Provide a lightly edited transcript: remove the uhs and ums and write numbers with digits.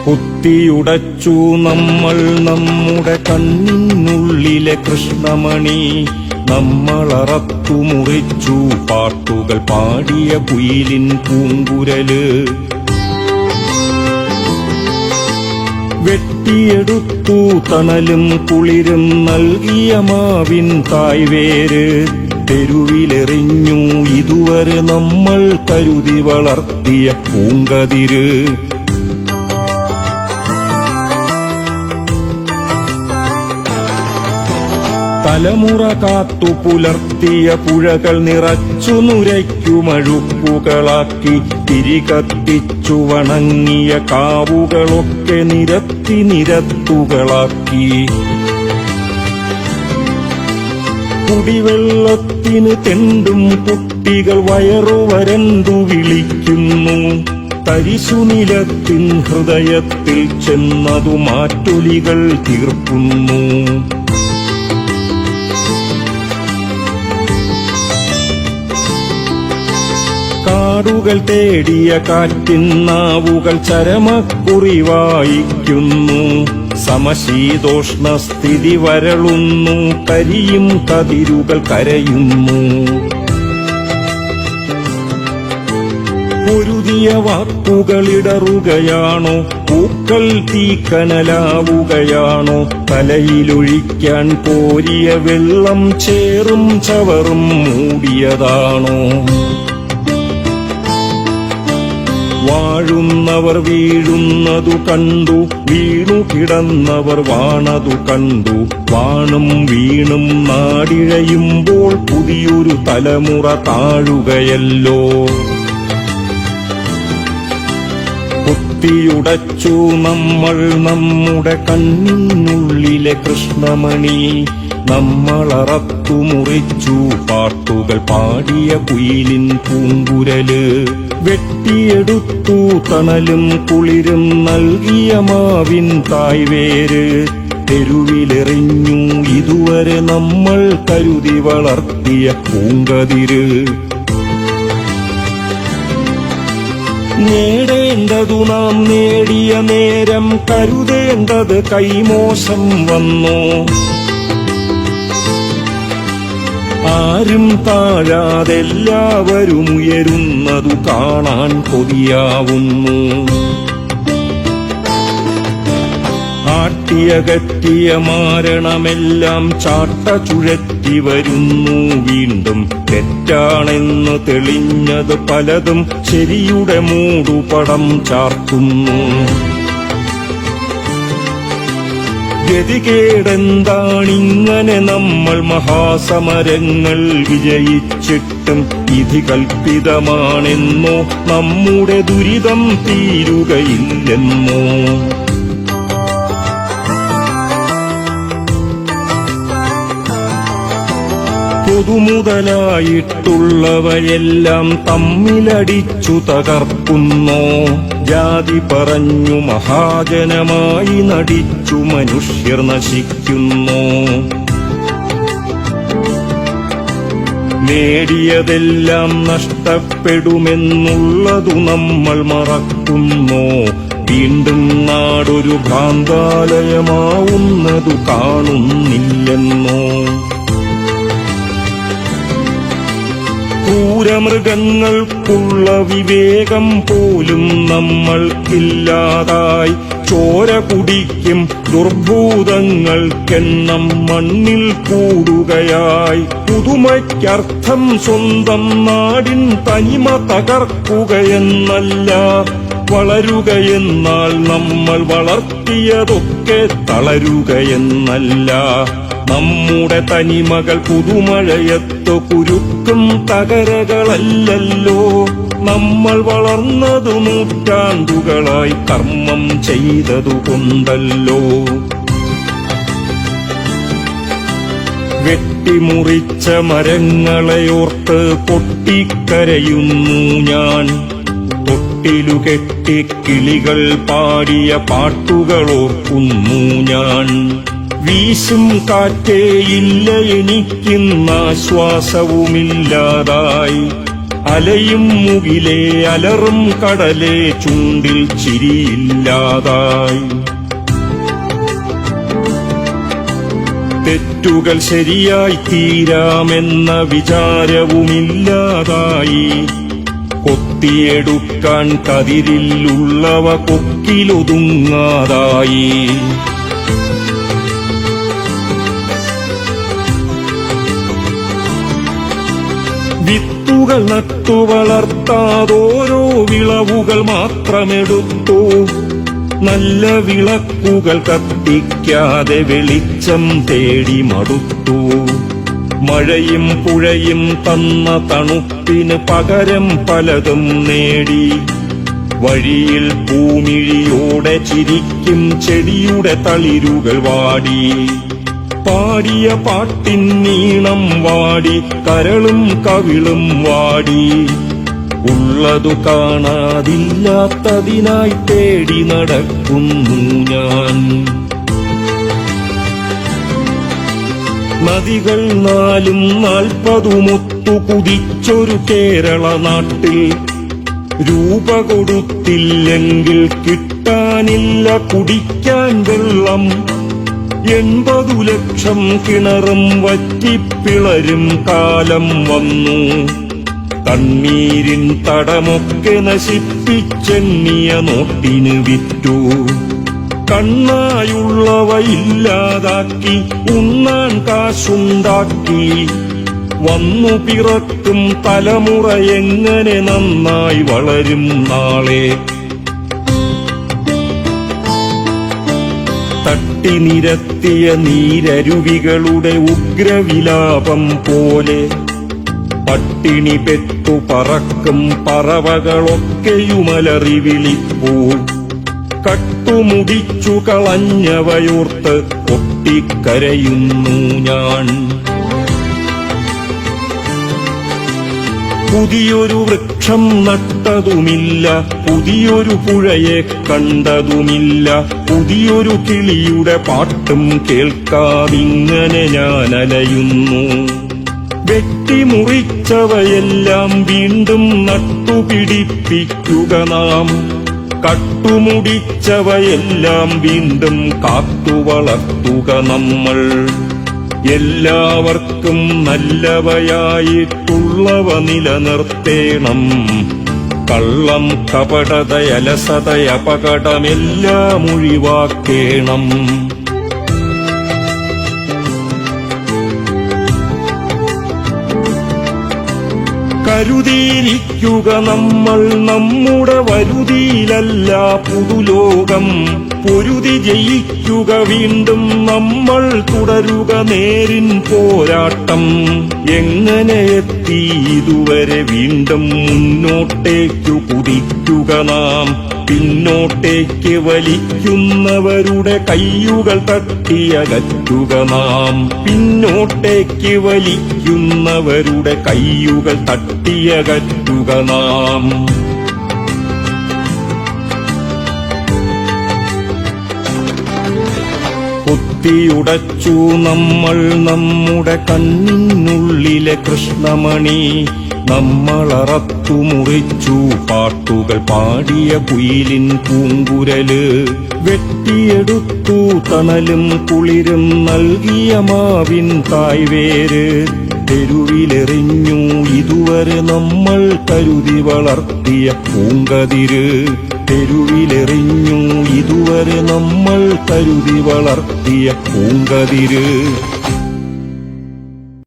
കുത്തിയുടച്ചു നമ്മൾ നമ്മുടെ കണ്ണിനുള്ളിലെ കൃഷ്ണമണി. നമ്മളറത്തു മുറിച്ചു പാട്ടുകൾ പാടിയ കുയിലിൻ പൂങ്കുരല്. വെട്ടിയെടുത്തു തണലും കുളിരും നൽകിയ മാവിൻ തായ്വേര്. തെരുവിലെറിഞ്ഞു ഇതുവരെ നമ്മൾ കരുതി വളർത്തിയ പൂങ്കതിര്. തലമുറ കാത്തു പുലർത്തിയ പുഴകൾ നിറച്ചു നുരയ്ക്കുമഴുക്കുകളാക്കി. തിരികത്തിച്ചു വണങ്ങിയ കാവുകളൊക്കെ നിരത്തി നിരത്തുകളാക്കി. കുടിവെള്ളത്തിന് തെണ്ടും കുട്ടികൾ വയറുവരണ്ടു വിളിക്കുന്നു. തരിശുനിലത്തിൻ ഹൃദയത്തിൽ ചെന്നതു മാറ്റൊലികൾ തീർക്കുന്നു. കാടുകൾ തേടിയ കാറ്റിൻ നാവുകൾ ചരമക്കുറി വായിക്കുന്നു. സമശീതോഷ്ണ സ്ഥിതി വരളുന്നു. കരിയും കതിരുകൾ കരയുന്നു. പൊരുതിയ വാക്കുകളിടറുകയാണോ? പൂക്കൾ തീക്കനലാവുകയാണോ? തലയിലൊഴിക്കാൻ കോരിയ വെള്ളം ചേറും ചവറും മൂടിയതാണോ? വാഴുന്നവർ വീഴുന്നതു കണ്ടു. വീണു കിടന്നവർ വാണതു കണ്ടു. വാണും വീണും നാടിഴയുമ്പോൾ പുതിയൊരു തലമുറ താഴുകയല്ലോ. കുത്തിയുടച്ചു നമ്മൾ നമ്മുടെ കണ്ണിനുള്ളിലെ കൃഷ്ണമണി. നമ്മളറത്തു മുറിച്ചു പാട്ടുകൾ പാടിയ കുയിലിൻ പൂങ്കുരല്. വെട്ടിയെടുത്തു തണലും കുളിരും നൽകിയ മാവിൻ തായ്വേര്. തെരുവിലെറിഞ്ഞു ഇതുവരെ നമ്മൾ കരുതി വളർത്തിയ പൂങ്കതിര്. നേടേണ്ടതു നാം നേടിയ നേരം കരുതേണ്ടത് കൈമോശം വന്നോ? ആരും താഴാതെല്ലാവരും ഉയരുന്നതു കാണാൻ കൊതിയാവുന്നു. ആട്ടിയകറ്റിയ മാരണമെല്ലാം ചാട്ട ചുഴറ്റി വരുന്നു. വീണ്ടും തെറ്റാണെന്ന് തെളിഞ്ഞത് പലതും ശരിയുടെ മൂടുപടം ചാർത്തുന്നു. ഗതികേടെന്താണിങ്ങനെ നമ്മൾ മഹാസമരങ്ങൾ വിജയിച്ചിട്ടും വിധി കൽപ്പിതമാണെന്നോ? നമ്മുടെ ദുരിതം തീരുകയില്ലെന്നോ? പൊതുമുതലായിട്ടുള്ളവയെല്ലാം തമ്മിലടിച്ചു തകർക്കുന്നോ? ജാതി പറഞ്ഞു മഹാജനമായി നടിച്ചു മനുഷ്യർ നശിക്കുന്നു. നേടിയതെല്ലാം നഷ്ടപ്പെടുമെന്നുള്ളതു നമ്മൾ മറക്കുന്നോ? വീണ്ടും നാടൊരു ഭ്രാന്താലയമാവുന്നതു കാണുന്നില്ലെന്നോ? ക്രൂരമൃഗങ്ങൾക്കുള്ള വിവേകം പോലും നമ്മൾക്കില്ലാതായി. ചോര കുടിക്കും ദുർഭൂതങ്ങൾക്കെണ്ണം മണ്ണിൽ കൂടുകയായി. പുതുമയ്ക്കർത്ഥം സ്വന്തം നാടിൻ തനിമ തകർക്കുകയെന്നല്ല, വളരുകയെന്നാൽ നമ്മൾ വളർത്തിയതൊക്കെ തളരുകയെന്നല്ല. നമ്മുടെ തനിമകൾ പുതുമഴയത്ത് കുരുക്കും തകരകളല്ലല്ലോ. നമ്മൾ വളർന്നതു നൂറ്റാണ്ടുകളായി കർമ്മം ചെയ്തതുകൊണ്ടല്ലോ. വെട്ടിമുറിച്ച മരങ്ങളെയോർത്ത് പൊട്ടിക്കരയുന്നു ഞാൻ. തൊട്ടിലുകെട്ടി കിളികൾ പാടിയ പാട്ടുകളോർക്കുന്നു ഞാൻ. വീശും കാറ്റേയില്ല എനിക്കിന്നാശ്വാസവുമില്ലാതായി. അലയും മുകിലേ അലറും കടലേ ചുണ്ടിൽ ചിരിയില്ലാതായി. തെറ്റുകൾ ശരിയായി തീരാമെന്ന വിചാരവുമില്ലാതായി. കൊത്തിയെടുക്കാൻ കതിരിലുള്ളവ കൊക്കിലൊതുങ്ങാതായി. വിത്തുകൾ നട്ടു വളർത്താതോരോ വിളവുകൾ മാത്രമെടുത്തു. നല്ല വിളക്കുകൾ കത്തിക്കാതെ വെളിച്ചം തേടി മടുത്തു. മഴയും പുഴയും തന്ന തണുപ്പിന് പകരം പലതും നേടി. വഴിയിൽ പൂമിഴിയോടെ ചിരിക്കും ചെടിയുടെ തളിരുകൾ വാടി. പാടിയ പാട്ടിൻ നീളം വാടി, കരളും കവിളും വാടി. ഉള്ളതു കാണാതില്ലാത്തതിനായി തേടി നടക്കുന്നു ഞാൻ. നദികൾ 4ഉം 40ഉമൊത്തു കുതിച്ചൊരു കേരള നാട്ടിൽ. രൂപ കൊടുത്തില്ലെങ്കിൽ കിട്ടാനില്ല കുടിക്കാൻ വെള്ളം. 80 ലക്ഷം കിണറും വറ്റിപ്പിളരും കാലം വന്നു. കണ്ണീരിൻ തടമൊക്കെ നശിപ്പിച്ചെണ്ണിയ നോട്ടിന് വിറ്റു. കണ്ണായുള്ളവ ഇല്ലാതാക്കി ഉണ്ണാൻ കാശുണ്ടാക്കി. വന്നു പിറക്കും തലമുറ എങ്ങനെ നന്നായി വളരും നാളെ. തട്ടി നിരത്തിയ നീരരുവികളുടെ ഉഗ്രവിലാപം പോലെ പട്ടിണി പെട്ടു പറക്കും പറവകളൊക്കെയുമലറി വിളിപ്പൂ. കട്ടുമുടിച്ചു കളഞ്ഞവയോർത്ത് പൊട്ടിക്കരയുന്നു ഞാൻ. പുതിയൊരു വൃക്ഷം നട്ടതുമില്ല, പുതിയൊരു പുഴയെ കണ്ടതുമില്ല. പുതിയൊരു കിളിയുടെ പാട്ടും കേൾക്കാതിങ്ങനെ ഞാൻ അലയുന്നു. വെട്ടിമുറിച്ചവയെല്ലാം വീണ്ടും നട്ടുപിടിപ്പിക്കുക നാം. കട്ടുമുടിച്ചവയെല്ലാം വീണ്ടും കാത്തുവളർത്തുക നമ്മൾ. എല്ലാവർക്കും നല്ലവയായിട്ടുള്ളവ നിലനിർത്തേണം. കള്ളം കപടതയലസതയപകടമെല്ലാം ഒഴിവാക്കേണം. കരുതിയിരിക്കുക നമ്മൾ നമ്മുടെ വരുതിയിലല്ല പുതുലോകം. പൊരുതി ജയിക്കുക വീണ്ടും നമ്മൾ തുടരുക നേരിൻ പോരാട്ടം. എങ്ങനെ എത്തി ഇതുവരെ വീണ്ടും മുന്നോട്ടേക്കു കുതിക്കുക നാം. പിന്നോട്ടേക്ക് വലിക്കുന്നവരുടെ കയ്യുകൾ തട്ടിയകറ്റുക നാം. പിന്നോട്ടേക്ക് വലിക്കുന്നവരുടെ കയ്യുകൾ തട്ടിയകറ്റുക നാം. കുത്തിയുടച്ചു നമ്മൾ നമ്മുടെ കണ്ണിനുള്ളിലെ കൃഷ്ണമണി. നമ്മളറത്തു മുറിച്ചു പാട്ടുകൾ പാടിയ കുയിലിൻ പൂങ്കുരല്. വെട്ടിയെടുത്തു തണലും കുളിരും നൽകിയ മാവിൻ തായ്വേര്. തെരുവിലെറിഞ്ഞു ഇതുവരെ നമ്മൾ കരുതി വളർത്തിയ പൂങ്കതിര്. തെരുവിലെറിഞ്ഞു ഇതുവരെ നമ്മൾ കരുതി വളർത്തിയ പൂങ്കതിര്.